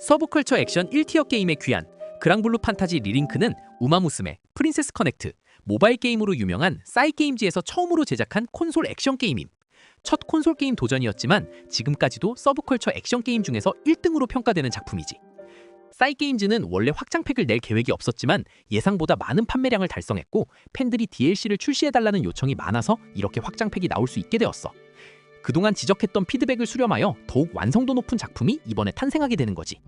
서브컬처 액션 1티어 게임의 귀한 그랑블루 판타지 리링크는 우마무스메, 프린세스 커넥트, 모바일 게임으로 유명한 싸이게임즈에서 처음으로 제작한 콘솔 액션 게임임. 첫 콘솔 게임 도전이었지만 지금까지도 서브컬처 액션 게임 중에서 1등으로 평가되는 작품이지. 싸이게임즈는 원래 확장팩을 낼 계획이 없었지만 예상보다 많은 판매량을 달성했고 팬들이 DLC를 출시해달라는 요청이 많아서 이렇게 확장팩이 나올 수 있게 되었어. 그동안 지적했던 피드백을 수렴하여 더욱 완성도 높은 작품이 이번에 탄생하게 되는 거지.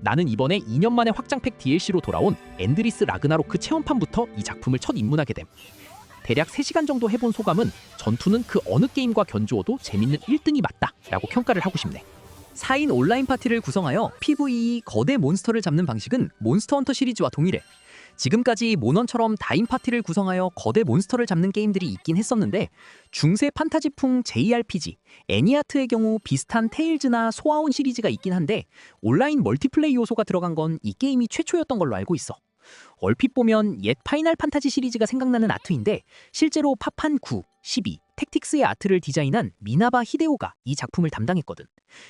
나는 이번에 2년 만에 확장팩 DLC로 돌아온 엔드리스 라그나로크 체험판부터 이 작품을 첫 입문하게 됨. 대략 3시간 정도 해본 소감은 전투는 그 어느 게임과 견주어도 재밌는 1등이 맞다 라고 평가를 하고 싶네. 4인 온라인 파티를 구성하여 PVE 거대 몬스터를 잡는 방식은 몬스터 헌터 시리즈와 동일해. 지금까지 모넌처럼 다인 파티를 구성하여 거대 몬스터를 잡는 게임들이 있긴 했었는데 중세 판타지풍 JRPG, 애니아트의 경우 비슷한 테일즈나 소아온 시리즈가 있긴 한데 온라인 멀티플레이 요소가 들어간 건 이 게임이 최초였던 걸로 알고 있어. 얼핏 보면 옛 파이널 판타지 시리즈가 생각나는 아트인데 실제로 파판 9, 12, 택틱스의 아트를 디자인한 미나바 히데오가 이 작품을 담당했거든.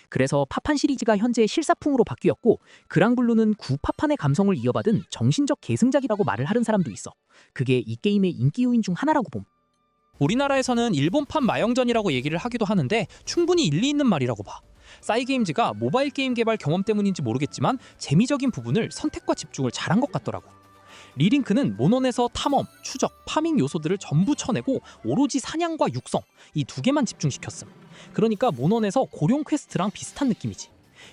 그래서 파판 시리즈가 현재 실사풍으로 바뀌었고 그랑블루는 9 파판의 감성을 이어받은 정신적 계승작이라고 말을 하는 사람도 있어. 그게 이 게임의 인기 요인 중 하나라고 봄. 우리나라에서는 일본판 마영전이라고 얘기를 하기도 하는데 충분히 일리 있는 말이라고 봐. 싸이게임즈가 모바일 게임 개발 경험 때문인지 모르겠지만 재미적인 부분을 선택과 집중을 잘한 것 같더라고. 리링크는 모넌에서 탐험, 추적, 파밍 요소들을 전부 쳐내고 오로지 사냥과 육성 이 두 개만 집중시켰음. 그러니까 모넌에서 고룡 퀘스트랑 비슷한 느낌이지.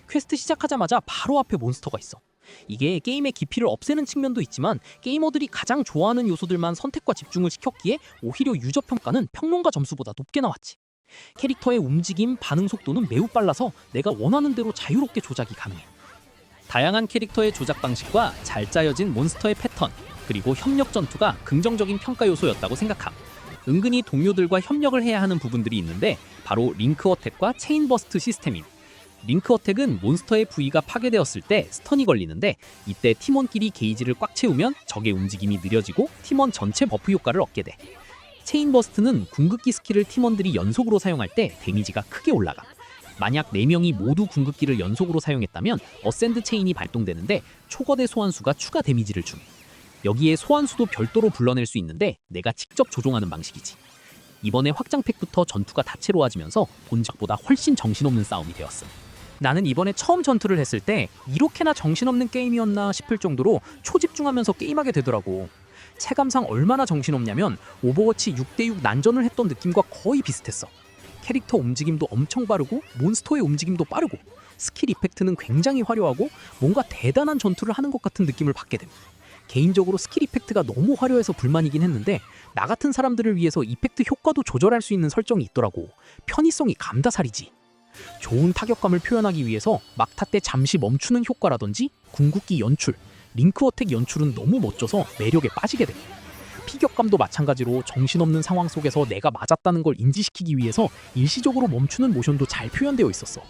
퀘스트 시작하자마자 바로 앞에 몬스터가 있어. 이게 게임의 깊이를 없애는 측면도 있지만 게이머들이 가장 좋아하는 요소들만 선택과 집중을 시켰기에 오히려 유저 평가는 평론가 점수보다 높게 나왔지. 캐릭터의 움직임, 반응 속도는 매우 빨라서 내가 원하는 대로 자유롭게 조작이 가능해. 다양한 캐릭터의 조작 방식과 잘 짜여진 몬스터의 패턴, 그리고 협력 전투가 긍정적인 평가 요소였다고 생각함. 은근히 동료들과 협력을 해야 하는 부분들이 있는데 바로 링크 어택과 체인 버스트 시스템임. 링크 어택은 몬스터의 부위가 파괴되었을 때 스턴이 걸리는데 이때 팀원끼리 게이지를 꽉 채우면 적의 움직임이 느려지고 팀원 전체 버프 효과를 얻게 돼. 체인 버스트는 궁극기 스킬을 팀원들이 연속으로 사용할 때 데미지가 크게 올라가. 만약 4명이 모두 궁극기를 연속으로 사용했다면 어센드 체인이 발동되는데 초거대 소환수가 추가 데미지를 줌. 여기에 소환수도 별도로 불러낼 수 있는데 내가 직접 조종하는 방식이지. 이번에 확장팩부터 전투가 다채로워지면서 본작보다 훨씬 정신없는 싸움이 되었음. 나는 이번에 처음 전투를 했을 때 이렇게나 정신없는 게임이었나 싶을 정도로 초집중하면서 게임하게 되더라고. 체감상 얼마나 정신없냐면 오버워치 6대6 난전을 했던 느낌과 거의 비슷했어. 캐릭터 움직임도 엄청 빠르고 몬스터의 움직임도 빠르고 스킬 이펙트는 굉장히 화려하고 뭔가 대단한 전투를 하는 것 같은 느낌을 받게 됨. 개인적으로 스킬 이펙트가 너무 화려해서 불만이긴 했는데 나 같은 사람들을 위해서 이펙트 효과도 조절할 수 있는 설정이 있더라고. 편의성이 감다살이지. 좋은 타격감을 표현하기 위해서 막타 때 잠시 멈추는 효과라든지 궁극기 연출, 링크 어택 연출은 너무 멋져서 매력에 빠지게 돼. 피격감도 마찬가지로 정신없는 상황 속에서 내가 맞았다는 걸 인지시키기 위해서 일시적으로 멈추는 모션도 잘 표현되어 있었어.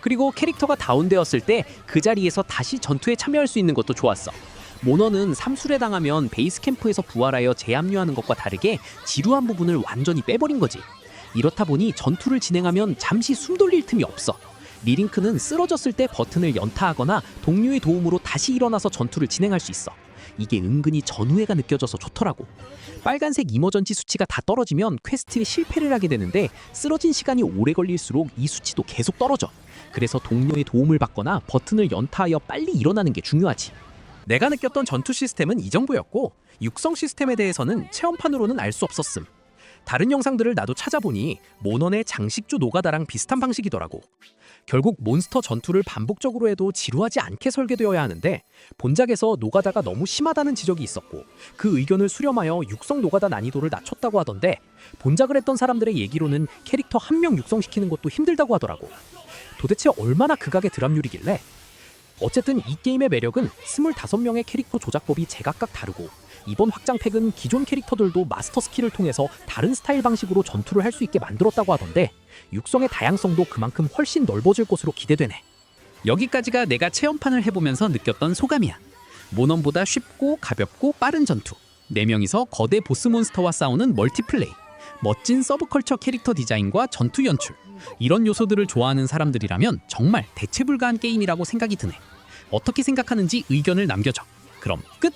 그리고 캐릭터가 다운되었을 때 그 자리에서 다시 전투에 참여할 수 있는 것도 좋았어. 모넌은 삼술에 당하면 베이스 캠프에서 부활하여 재합류하는 것과 다르게 지루한 부분을 완전히 빼버린 거지. 이렇다 보니 전투를 진행하면 잠시 숨 돌릴 틈이 없어. 리링크는 쓰러졌을 때 버튼을 연타하거나 동료의 도움으로 다시 일어나서 전투를 진행할 수 있어. 이게 은근히 전우회가 느껴져서 좋더라고. 빨간색 이머전치 수치가 다 떨어지면 퀘스트에 실패를 하게 되는데 쓰러진 시간이 오래 걸릴수록 이 수치도 계속 떨어져. 그래서 동료의 도움을 받거나 버튼을 연타하여 빨리 일어나는 게 중요하지. 내가 느꼈던 전투 시스템은 이 정도였고 육성 시스템에 대해서는 체험판으로는 알 수 없었음. 다른 영상들을 나도 찾아보니 모넌의 장식주 노가다랑 비슷한 방식이더라고. 결국 몬스터 전투를 반복적으로 해도 지루하지 않게 설계되어야 하는데 본작에서 노가다가 너무 심하다는 지적이 있었고 그 의견을 수렴하여 육성 노가다 난이도를 낮췄다고 하던데 본작을 했던 사람들의 얘기로는 캐릭터 한 명 육성시키는 것도 힘들다고 하더라고. 도대체 얼마나 극악의 드랍률이길래? 어쨌든 이 게임의 매력은 25명의 캐릭터 조작법이 제각각 다르고 이번 확장팩은 기존 캐릭터들도 마스터 스킬을 통해서 다른 스타일 방식으로 전투를 할 수 있게 만들었다고 하던데 육성의 다양성도 그만큼 훨씬 넓어질 것으로 기대되네. 여기까지가 내가 체험판을 해보면서 느꼈던 소감이야. 모넌보다 쉽고 가볍고 빠른 전투, 4명이서 거대 보스몬스터와 싸우는 멀티플레이, 멋진 서브컬처 캐릭터 디자인과 전투 연출, 이런 요소들을 좋아하는 사람들이라면 정말 대체 불가한 게임이라고 생각이 드네. 어떻게 생각하는지 의견을 남겨줘. 그럼 끝!